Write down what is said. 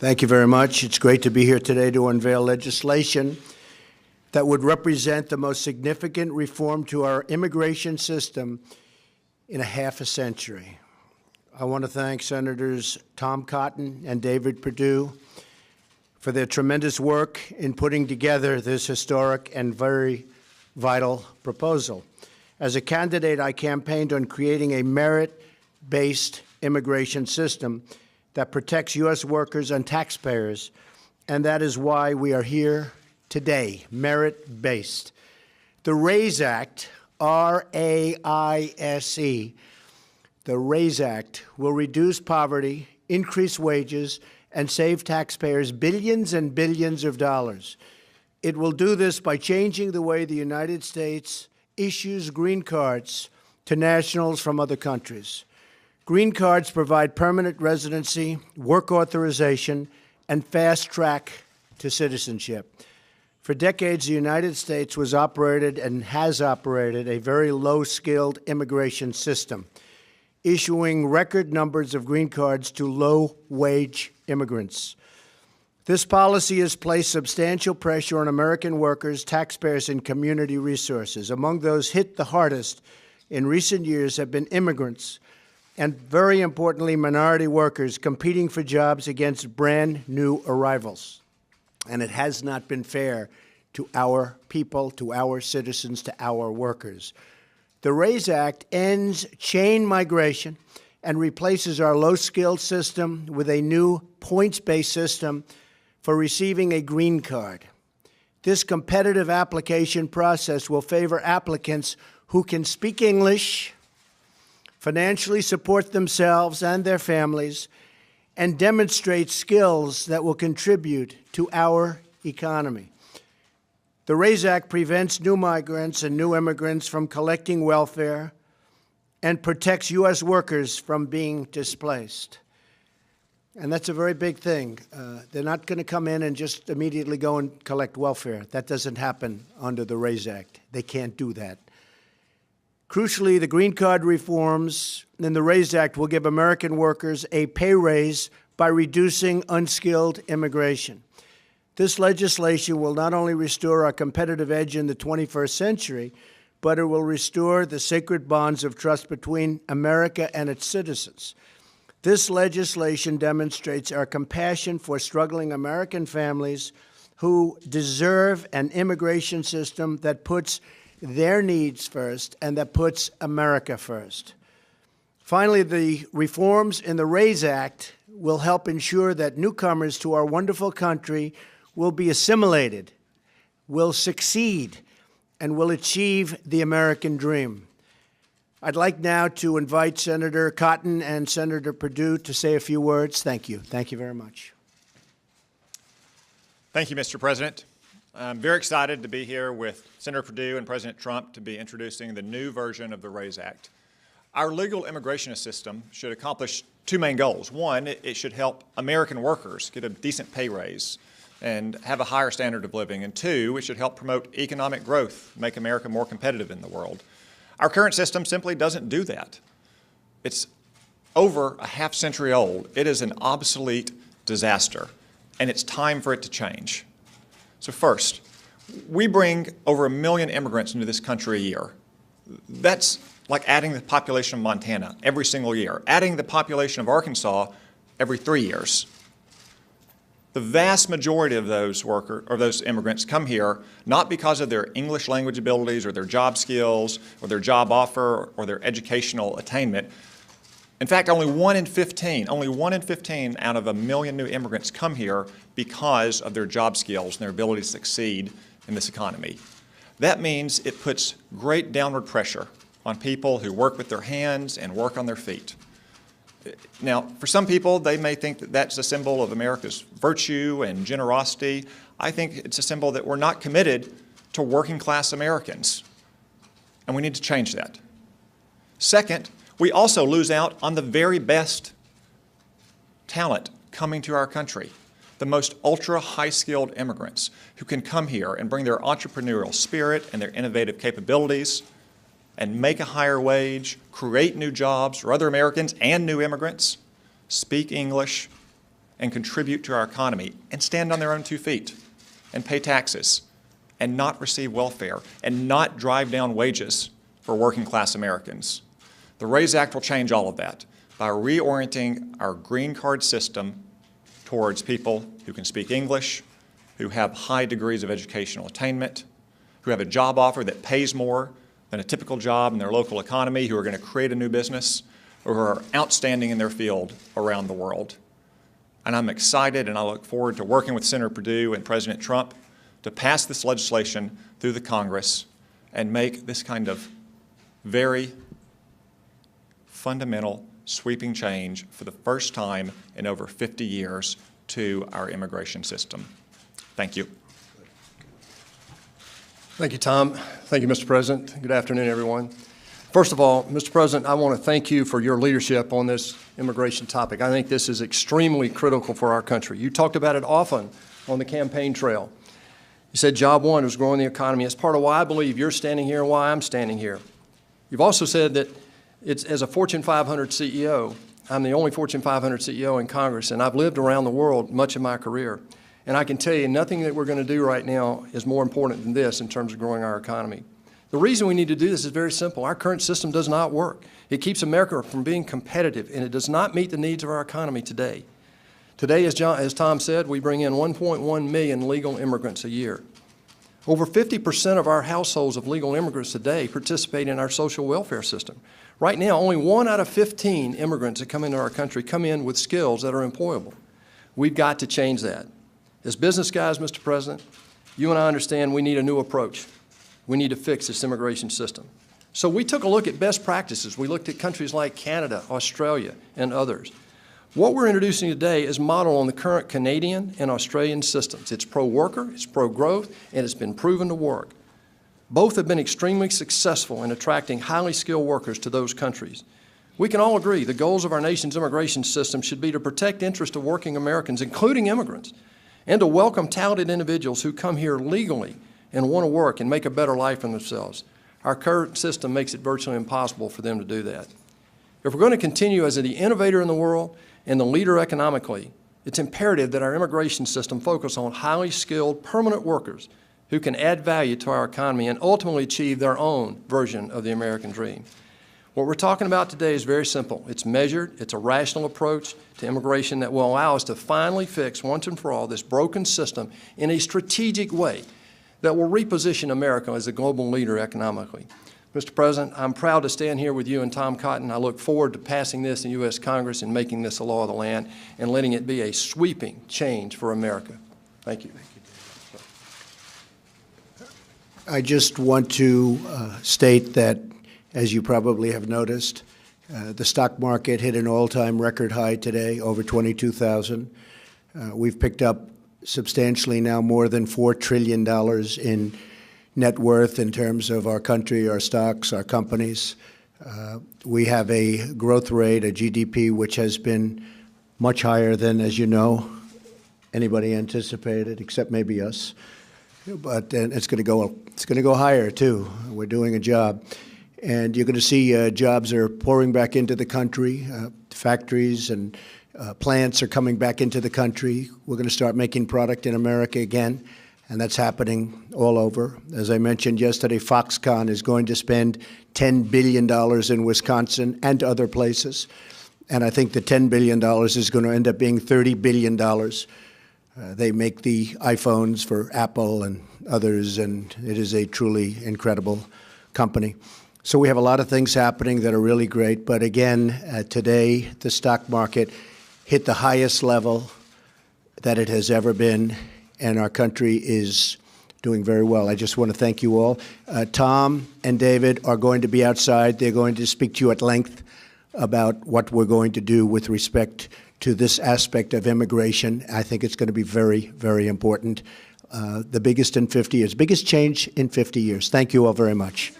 Thank you very much. It's great to be here today to unveil legislation that would represent the most significant reform to our immigration system in a half a century. I want to thank Senators Tom Cotton and David Perdue for their tremendous work in putting together this historic and very vital proposal. As a candidate, I campaigned on creating a merit-based immigration system that protects U.S. workers and taxpayers, and that is why we are here today, merit-based. The RAISE Act, R-A-I-S-E, the RAISE Act will reduce poverty, increase wages, and save taxpayers billions and billions of dollars. It will do this by changing the way the United States issues green cards to nationals from other countries. Green cards provide permanent residency, work authorization, and fast track to citizenship. For decades, the United States was operated and has operated a very low-skilled immigration system, issuing record numbers of green cards to low-wage immigrants. This policy has placed substantial pressure on American workers, taxpayers, and community resources. Among those hit the hardest in recent years have been immigrants and, very importantly, minority workers competing for jobs against brand-new arrivals. And it has not been fair to our people, to our citizens, to our workers. The RAISE Act ends chain migration and replaces our low-skilled system with a new points-based system for receiving a green card. This competitive application process will favor applicants who can speak English, financially support themselves and their families, and demonstrate skills that will contribute to our economy. The RAISE Act prevents new migrants and new immigrants from collecting welfare and protects U.S. workers from being displaced. And that's a very big thing. They're not going to come in and just immediately go and collect welfare. That doesn't happen under the RAISE Act. They can't do that. Crucially, the green card reforms in the RAISE Act will give American workers a pay raise by reducing unskilled immigration. This legislation will not only restore our competitive edge in the 21st century, but it will restore the sacred bonds of trust between America and its citizens. This legislation demonstrates our compassion for struggling American families who deserve an immigration system that puts their needs first and that puts America first. Finally, the reforms in the RAISE Act will help ensure that newcomers to our wonderful country will be assimilated, will succeed, and will achieve the American dream. I'd like now to invite Senator Cotton and Senator Perdue to say a few words. Thank you. Thank you very much. Thank you, Mr. President. I'm very excited to be here with Senator Perdue and President Trump to be introducing the new version of the RAISE Act. Our legal immigration system should accomplish two main goals. One, it should help American workers get a decent pay raise and have a higher standard of living. And two, it should help promote economic growth, make America more competitive in the world. Our current system simply doesn't do that. It's over a half century old. It is an obsolete disaster, and it's time for it to change. So first, we bring over 1 million immigrants into this country a year. That's like adding the population of Montana every single year, adding the population of Arkansas every 3 years. The vast majority of those immigrants come here not because of their English language abilities or their job skills or their job offer or their educational attainment. In fact, only one in 15 out of 1 million new immigrants come here because of their job skills and their ability to succeed in this economy. That means it puts great downward pressure on people who work with their hands and work on their feet. Now, for some people, they may think that that's a symbol of America's virtue and generosity. I think it's a symbol that we're not committed to working-class Americans, and we need to change that. Second, we also lose out on the very best talent coming to our country, the most ultra-high-skilled immigrants who can come here and bring their entrepreneurial spirit and their innovative capabilities and make a higher wage, create new jobs for other Americans and new immigrants, speak English, and contribute to our economy and stand on their own 2 feet and pay taxes and not receive welfare and not drive down wages for working class Americans. The RAISE Act will change all of that by reorienting our green card system towards people who can speak English, who have high degrees of educational attainment, who have a job offer that pays more than a typical job in their local economy, who are going to create a new business, or who are outstanding in their field around the world. And I'm excited and I look forward to working with Senator Perdue and President Trump to pass this legislation through the Congress and make this kind of very fundamental, sweeping change for the first time in over 50 years to our immigration system. Thank you. Thank you, Tom. Thank you, Mr. President. Good afternoon, everyone. First of all, Mr. President, I want to thank you for your leadership on this immigration topic. I think this is extremely critical for our country. You talked about it often on the campaign trail. You said job one was growing the economy. It's part of why I believe you're standing here and why I'm standing here. You've also said that as a Fortune 500 CEO, I'm the only Fortune 500 CEO in Congress, and I've lived around the world much of my career. And I can tell you nothing that we're going to do right now is more important than this in terms of growing our economy. The reason we need to do this is very simple. Our current system does not work. It keeps America from being competitive, and it does not meet the needs of our economy today. Today, as Tom said, we bring in 1.1 million legal immigrants a year. Over 50% of our households of legal immigrants today participate in our social welfare system. Right now, only 1 out of 15 immigrants that come into our country come in with skills that are employable. We've got to change that. As business guys, Mr. President, you and I understand we need a new approach. We need to fix this immigration system. So we took a look at best practices. We looked at countries like Canada, Australia, and others. What we're introducing today is modeled on the current Canadian and Australian systems. It's pro-worker, it's pro-growth, and it's been proven to work. Both have been extremely successful in attracting highly skilled workers to those countries. We can all agree the goals of our nation's immigration system should be to protect the interests of working Americans, including immigrants, and to welcome talented individuals who come here legally and want to work and make a better life for themselves. Our current system makes it virtually impossible for them to do that. If we're going to continue as the innovator in the world and the leader economically, it's imperative that our immigration system focus on highly skilled, permanent workers who can add value to our economy and ultimately achieve their own version of the American dream. What we're talking about today is very simple. It's measured, it's a rational approach to immigration that will allow us to finally fix once and for all this broken system in a strategic way that will reposition America as a global leader economically. Mr. President, I'm proud to stand here with you and Tom Cotton. I look forward to passing this in the U.S. Congress and making this a law of the land and letting it be a sweeping change for America. Thank you. I just want to state that, as you probably have noticed, the stock market hit an all-time record high today, over 22,000. We've picked up substantially now more than $4 trillion in net worth in terms of our country, our stocks, our companies. We have a growth rate, a GDP, which has been much higher than, as you know, anybody anticipated, except maybe us. But it's going to go higher too. We're doing a job, and you're going to see jobs are pouring back into the country. Factories and plants are coming back into the country. We're going to start making product in America again, and that's happening all over. As I mentioned yesterday, Foxconn is going to spend $10 billion in Wisconsin and other places, and I think the $10 billion is going to end up being $30 billion. They make the iPhones for Apple and others, and it is a truly incredible company. So we have a lot of things happening that are really great, but again, today the stock market hit the highest level that it has ever been, and our country is doing very well. I just want to thank you all. Tom and David are going to be outside. They're going to speak to you at length about what we're going to do with respect to this aspect of immigration. I think it's going to be very, very important. The biggest in 50 years, biggest change in 50 years. Thank you all very much.